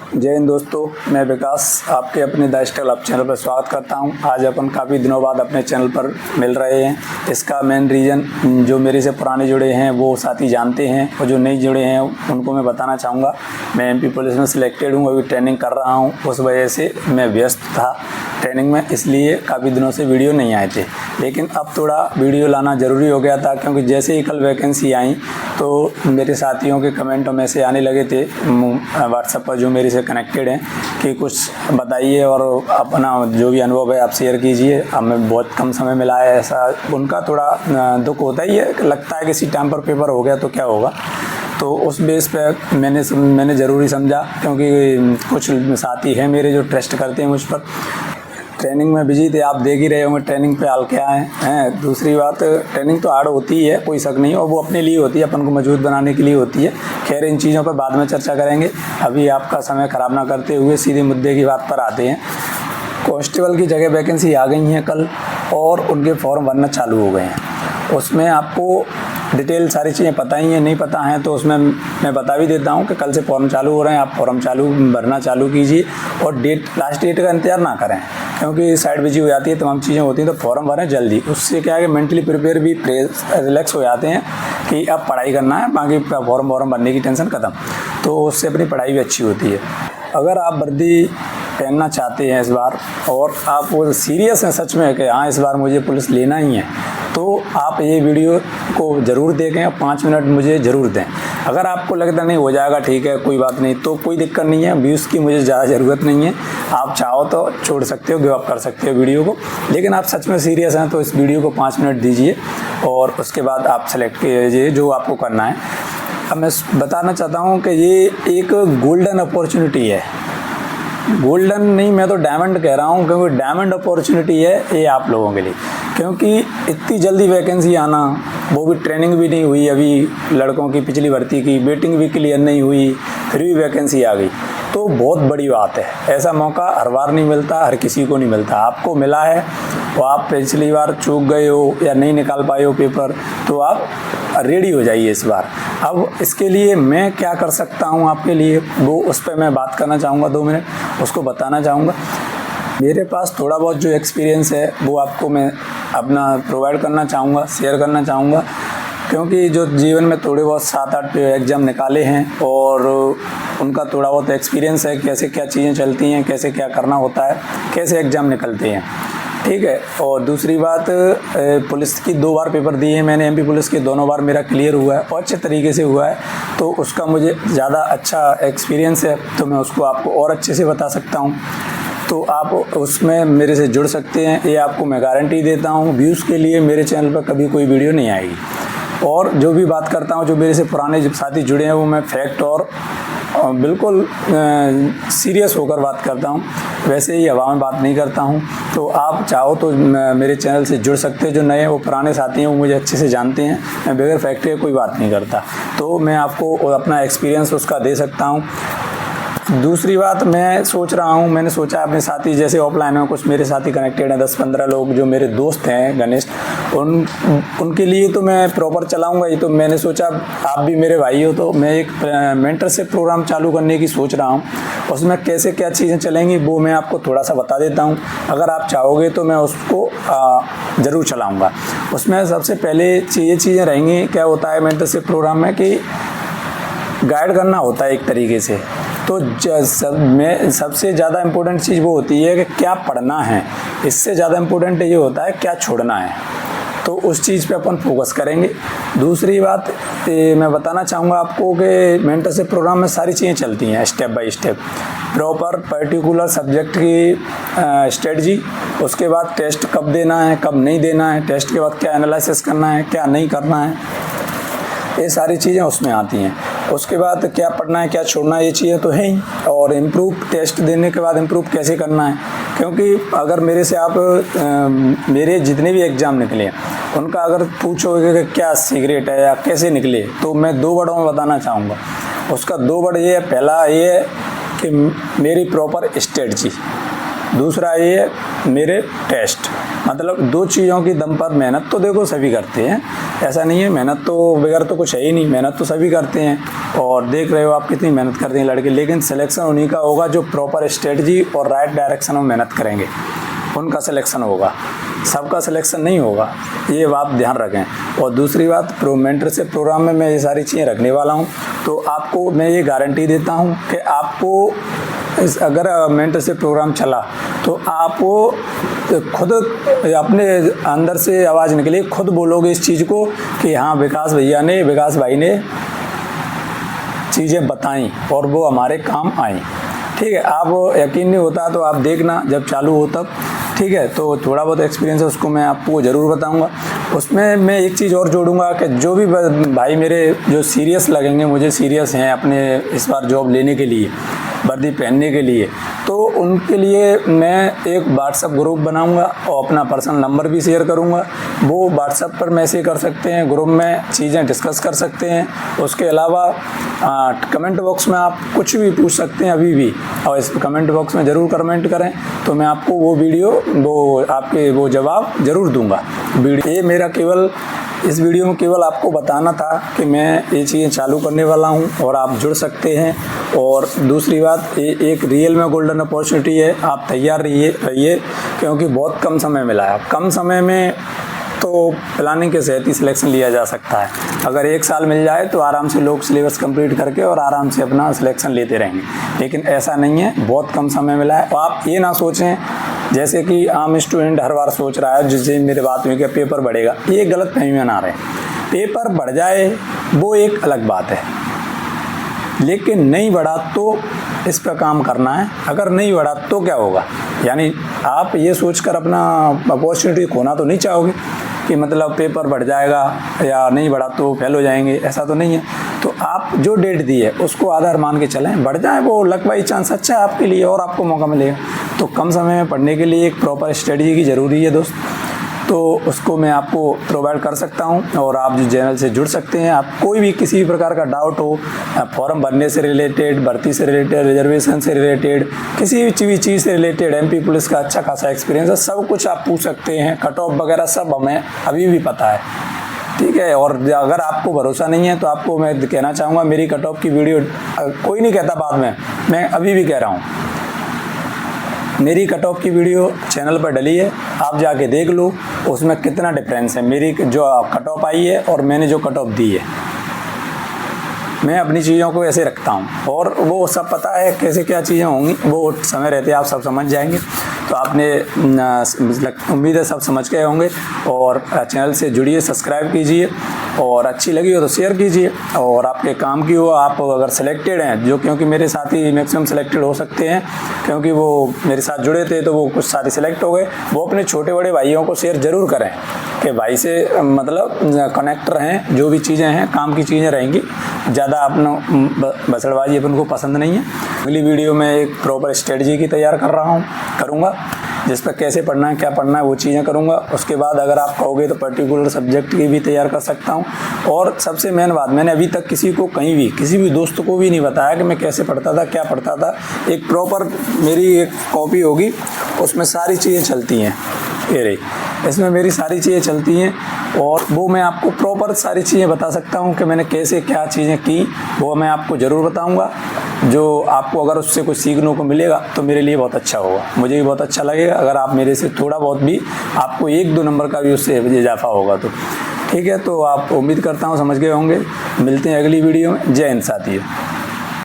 जय हिंद दोस्तों, मैं विकास आपके अपने द स्टाइल अप चैनल पर स्वागत करता हूं। आज अपन काफ़ी दिनों बाद अपने चैनल पर मिल रहे हैं। इसका मेन रीज़न जो मेरे से पुराने जुड़े हैं वो साथी जानते हैं और जो नए जुड़े हैं उनको मैं बताना चाहूँगा। मैं एमपी पुलिस में सिलेक्टेड हूँ, अभी ट्रेनिंग कर रहा हूँ। उस वजह से मैं व्यस्त था ट्रेनिंग में, इसलिए काफ़ी दिनों से वीडियो नहीं आए थे। लेकिन अब थोड़ा वीडियो लाना ज़रूरी हो गया था, क्योंकि जैसे ही कल वैकेंसी आई तो मेरे साथियों के कमेंट में से आने लगे थे व्हाट्सएप पर जो मेरे से कनेक्टेड हैं कि कुछ बताइए और अपना जो भी अनुभव है आप शेयर कीजिए। हमें बहुत कम समय मिला है, ऐसा उनका थोड़ा दुख होता ही है। लगता है कि इसी टाइम पर पेपर हो गया तो क्या होगा। तो उस बेस पे मैंने ज़रूरी समझा, क्योंकि कुछ साथी हैं मेरे जो ट्रस्ट करते हैं मुझ पर। ट्रेनिंग में बिजी थे, आप देख ही रहे होंगे ट्रेनिंग पे हाल क्या है। दूसरी बात, ट्रेनिंग तो हार्ड होती है, कोई शक नहीं, और वो अपने लिए होती है, अपन को मजबूत बनाने के लिए होती है। खैर, इन चीज़ों पर बाद में चर्चा करेंगे। अभी आपका समय ख़राब ना करते हुए सीधे मुद्दे की बात पर आते हैं। कांस्टेबल की जगह वैकेंसी आ गई हैं कल, और उनके फॉर्म भरना चालू हो गए हैं। उसमें आपको डिटेल सारी चीज़ें पता ही हैं, नहीं पता हैं तो उसमें मैं बता भी देता हूं कि कल से फॉर्म चालू हो रहे हैं। आप फॉर्म भरना चालू कीजिए और लास्ट डेट का इंतजार ना करें, क्योंकि साइड बिजी हो जाती है, तमाम चीज़ें होती हैं। तो फॉर्म भरें जल्दी, उससे क्या है कि मेंटली प्रिपेयर भी रिलैक्स हो जाते हैं कि अब पढ़ाई करना है, बाकी फॉर्म भरने की टेंशन ख़त्म। तो उससे अपनी पढ़ाई भी अच्छी होती है। अगर आप वर्दी पहनना चाहते हैं इस बार और आप वो सीरियस हैं सच में कि हाँ इस बार मुझे पुलिस लेना ही है, तो आप ये वीडियो को ज़रूर देखें और 5 मिनट मुझे ज़रूर दें। अगर आपको लगता नहीं हो जाएगा ठीक है कोई बात नहीं, तो कोई दिक्कत नहीं है। व्यूज़ की मुझे ज़्यादा ज़रूरत नहीं है, आप चाहो तो छोड़ सकते हो, गिव अप कर सकते हो वीडियो को। लेकिन आप सच में सीरियस हैं तो इस वीडियो को 5 मिनट दीजिए और उसके बाद आप सेलेक्ट कीजिए जो आपको करना है। अब मैं बताना चाहता हूँ कि ये एक गोल्डन अपॉर्चुनिटी है। गोल्डन नहीं, मैं तो डायमंड कह रहा हूँ, क्योंकि डायमंड अपॉर्चुनिटी है ये आप लोगों के लिए। क्योंकि इतनी जल्दी वैकेंसी आना, वो भी ट्रेनिंग भी नहीं हुई अभी लड़कों की, पिछली भर्ती की वेटिंग भी क्लियर नहीं हुई, फिर भी वैकेंसी आ गई, तो बहुत बड़ी बात है। ऐसा मौका हर बार नहीं मिलता, हर किसी को नहीं मिलता। आपको मिला है तो आप पिछली बार चूक गए हो या नहीं निकाल पाए हो पेपर, तो आप रेडी हो जाइए इस बार। अब इसके लिए मैं क्या कर सकता हूँ आपके लिए, वो उस पर मैं बात करना चाहूँगा 2 मिनट, उसको बताना चाहूँगा। मेरे पास थोड़ा बहुत जो एक्सपीरियंस है वो आपको मैं अपना प्रोवाइड करना चाहूँगा, शेयर करना चाहूँगा। क्योंकि जो जीवन में थोड़े बहुत 7-8 एग्ज़ाम निकाले हैं और उनका थोड़ा बहुत एक्सपीरियंस है, कैसे क्या चीज़ें चलती हैं, कैसे क्या करना होता है, कैसे एग्ज़ाम निकलते हैं, ठीक है। और दूसरी बात, पुलिस की 2 बार पेपर दिए हैं मैंने, एमपी पुलिस के दोनों बार मेरा क्लियर हुआ है और अच्छे तरीके से हुआ है, तो उसका मुझे ज़्यादा अच्छा एक्सपीरियंस है, तो मैं उसको आपको और अच्छे से बता सकता हूँ। तो आप उसमें मेरे से जुड़ सकते हैं, ये आपको मैं गारंटी देता हूँ। व्यूज़ के लिए मेरे चैनल पर कभी कोई वीडियो नहीं आएगी, और जो भी बात करता हूँ, जो मेरे से पुराने जो साथी जुड़े हैं, वो मैं फैक्ट और बिल्कुल सीरियस होकर बात करता हूँ, वैसे ही हवा में बात नहीं करता हूँ। तो आप चाहो तो मेरे चैनल से जुड़ सकते हैं। जो नए वो पुराने साथी हैं वो मुझे अच्छे से जानते हैं, मैं बगैर फैक्ट के कोई बात नहीं करता, तो मैं आपको अपना एक्सपीरियंस उसका दे सकता हूँ। दूसरी बात, मैं सोच रहा हूँ, मैंने सोचा अपने साथी जैसे ऑफलाइन में कुछ मेरे साथी कनेक्टेड हैं, 10-15 लोग जो मेरे दोस्त हैं घनिष्ठ, उनके लिए तो मैं प्रॉपर चलाऊँगा ही। तो मैंने सोचा आप भी मेरे भाई हो, तो मैं एक मेंटरशिप प्रोग्राम चालू करने की सोच रहा हूँ। उसमें कैसे क्या चीज़ें चलेंगी वो मैं आपको थोड़ा सा बता देता हूँ। अगर आप चाहोगे तो मैं उसको ज़रूर चलाऊँगा। उसमें सबसे पहले ये चीज़ें रहेंगी, क्या होता है मेंटरशिप प्रोग्राम में कि गाइड करना होता है एक तरीके से। तो सबसे ज़्यादा इम्पोर्टेंट चीज़ वो होती है कि क्या पढ़ना है, इससे ज़्यादा इम्पोर्टेंट ये होता है क्या छोड़ना है, तो उस चीज़ पे अपन फोकस करेंगे। दूसरी बात मैं बताना चाहूँगा आपको कि मेंटरशिप प्रोग्राम में सारी चीज़ें चलती हैं step by step, proper particular subject की स्ट्रेटजी, उसके बाद टेस्ट कब देना है कब नहीं देना है, टेस्ट के बाद क्या एनालिसिस करना है क्या नहीं करना है, ये सारी चीज़ें उसमें आती हैं। उसके बाद क्या पढ़ना है क्या छोड़ना है, ये चीज़ें तो हैं ही। और इम्प्रूव टेस्ट देने के बाद इम्प्रूव कैसे करना है, क्योंकि अगर मेरे से आप मेरे जितने भी एग्ज़ाम निकले हैं उनका अगर पूछोगे कि क्या सीक्रेट है या कैसे निकले, तो मैं 2 वर्डों में बताना चाहूँगा। उसका 2 वर्ड ये है, पहला ये है कि मेरी प्रॉपर स्ट्रेटजी, दूसरा ये है मेरे टेस्ट, मतलब 2 चीज़ों की दम पर मेहनत तो देखो सभी करते हैं, ऐसा नहीं है, मेहनत तो बगैर तो कुछ है ही नहीं, मेहनत तो सभी करते हैं और देख रहे हो आप कितनी मेहनत करते हैं लड़के, लेकिन सिलेक्शन उन्हीं का होगा जो प्रॉपर स्ट्रेटजी और राइट डायरेक्शन में मेहनत करेंगे, उनका सिलेक्शन होगा, सबका सिलेक्शन नहीं होगा, ये बात ध्यान रखें। और दूसरी बात, मेंटरशिप प्रोग्राम में मैं ये सारी चीज़ें रखने वाला हूँ, तो आपको मैं ये गारंटी देता हूँ कि आपको अगर मेंटरशिप प्रोग्राम चला तो आप खुद अपने अंदर से आवाज़ निकली, खुद बोलोगे इस चीज़ को कि हाँ विकास भाई ने चीज़ें बताई और वो हमारे काम आई। ठीक है, आप यकीन नहीं होता तो आप देखना जब चालू हो तब, ठीक है। तो थोड़ा बहुत एक्सपीरियंस है उसको मैं आपको ज़रूर बताऊंगा। उसमें मैं एक चीज़ और जोड़ूंगा कि जो भी भाई मेरे जो सीरियस लगेंगे, मुझे सीरियस हैं अपने इस बार जॉब लेने के लिए, वर्दी पहनने के लिए, तो उनके लिए मैं एक व्हाट्सएप ग्रुप बनाऊंगा और अपना पर्सनल नंबर भी शेयर करूंगा। वो व्हाट्सएप पर मैसेज कर सकते हैं, ग्रुप में चीज़ें डिस्कस कर सकते हैं। उसके अलावा कमेंट बॉक्स में आप कुछ भी पूछ सकते हैं अभी भी, और इस कमेंट बॉक्स में ज़रूर कमेंट करें तो मैं आपको वो वीडियो आपके वो जवाब ज़रूर दूंगा। ये मेरा केवल इस वीडियो में केवल आपको बताना था कि मैं ये चीज़ें चालू करने वाला हूं और आप जुड़ सकते हैं। और दूसरी बात, ये एक रियल में गोल्डन अपॉर्चुनिटी है, आप तैयार रहिए क्योंकि बहुत कम समय मिला है। कम समय में तो प्लानिंग के तहत ही सिलेक्शन लिया जा सकता है। अगर 1 साल मिल जाए तो आराम से लोग सिलेबस कंप्लीट करके और आराम से अपना सिलेक्शन लेते रहेंगे, लेकिन ऐसा नहीं है, बहुत कम समय मिला है। और आप ये ना सोचें जैसे कि आम स्टूडेंट हर बार सोच रहा है, जिससे मेरे बात हुई कि पेपर बढ़ेगा, ये गलत फहमी में ना रहे। पेपर बढ़ जाए वो एक अलग बात है, लेकिन नहीं बढ़ा तो इस पर काम करना है। अगर नहीं बढ़ा तो क्या होगा, यानी आप ये सोचकर अपना अपॉर्चुनिटी खोना तो नहीं चाहोगे कि मतलब पेपर बढ़ जाएगा या नहीं बढ़ा तो फेल हो जाएंगे, ऐसा तो नहीं है। तो आप जो डेट दी है उसको आधार मान के चलें, बढ़ जाए वो लक बाई चांस अच्छा है आपके लिए और आपको मौका मिलेगा। तो कम समय में पढ़ने के लिए एक प्रॉपर स्ट्रेटजी की ज़रूरी है दोस्त, तो उसको मैं आपको प्रोवाइड कर सकता हूं और आप जो चैनल से जुड़ सकते हैं। आप कोई भी किसी भी प्रकार का डाउट हो, फॉर्म भरने से रिलेटेड, भर्ती से रिलेटेड, रिजर्वेशन से रिलेटेड, किसी भी चीज़ से रिलेटेड, एमपी पुलिस का अच्छा खासा एक्सपीरियंस है, सब कुछ आप पूछ सकते हैं। कट ऑफ वगैरह सब हमें अभी भी पता है, ठीक है। और अगर आपको भरोसा नहीं है तो आपको मैं कहना चाहूँगा, मेरी कट ऑफ की वीडियो कोई नहीं कहता बाद में, मैं अभी भी कह रहा हूँ, मेरी कट ऑफ की वीडियो चैनल पर डली है, आप जाके देख लो उसमें कितना डिफरेंस है मेरी जो कट ऑफ आई है और मैंने जो कट ऑफ दी है। मैं अपनी चीज़ों को ऐसे रखता हूँ और वो सब पता है कैसे क्या चीज़ें होंगी, वो समय रहते आप सब समझ जाएंगे। तो आपने उम्मीद है सब समझ गए होंगे। और चैनल से जुड़िए, सब्सक्राइब कीजिए और अच्छी लगी हो तो शेयर कीजिए। और आपके काम की हो, आप अगर सिलेक्टेड हैं, जो क्योंकि मेरे साथी मैक्सिमम सिलेक्टेड हो सकते हैं क्योंकि वो मेरे साथ जुड़े थे, तो वो कुछ साथी सिलेक्ट हो गए। वो अपने छोटे बड़े भाइयों को शेयर ज़रूर करें कि भाई से मतलब कनेक्ट रहें, जो भी चीज़ें हैं काम की चीज़ें रहेंगी, ज़्यादा अपना बसड़बाजी अपन को पसंद नहीं है। अगली वीडियो में एक प्रॉपर स्ट्रेटजी की तैयार करूँगा जिस पर कैसे पढ़ना है, क्या पढ़ना है, वो चीज़ें करूँगा। उसके बाद अगर आप कहोगे तो पर्टिकुलर सब्जेक्ट की भी तैयार कर सकता हूँ। और सबसे मेन बात, मैंने अभी तक किसी को कहीं भी किसी भी दोस्त को भी नहीं बताया कि मैं कैसे पढ़ता था, क्या पढ़ता था। एक प्रॉपर मेरी एक कॉपी होगी, उसमें सारी चीज़ें चलती हैं, ये रही, इसमें मेरी सारी चीज़ें चलती हैं और वो मैं आपको प्रॉपर सारी चीज़ें बता सकता हूँ कि मैंने कैसे क्या चीज़ें की, वो मैं आपको ज़रूर बताऊँगा। जो आपको अगर उससे कुछ सीखने को मिलेगा तो मेरे लिए बहुत अच्छा होगा, मुझे भी बहुत अच्छा लगेगा अगर आप मेरे से थोड़ा बहुत भी, आपको 1-2 नंबर का भी उससे इजाफा होगा तो ठीक है। तो आप उम्मीद करता हूँ समझ गए होंगे। मिलते हैं अगली वीडियो में। जय हिंद साथियों।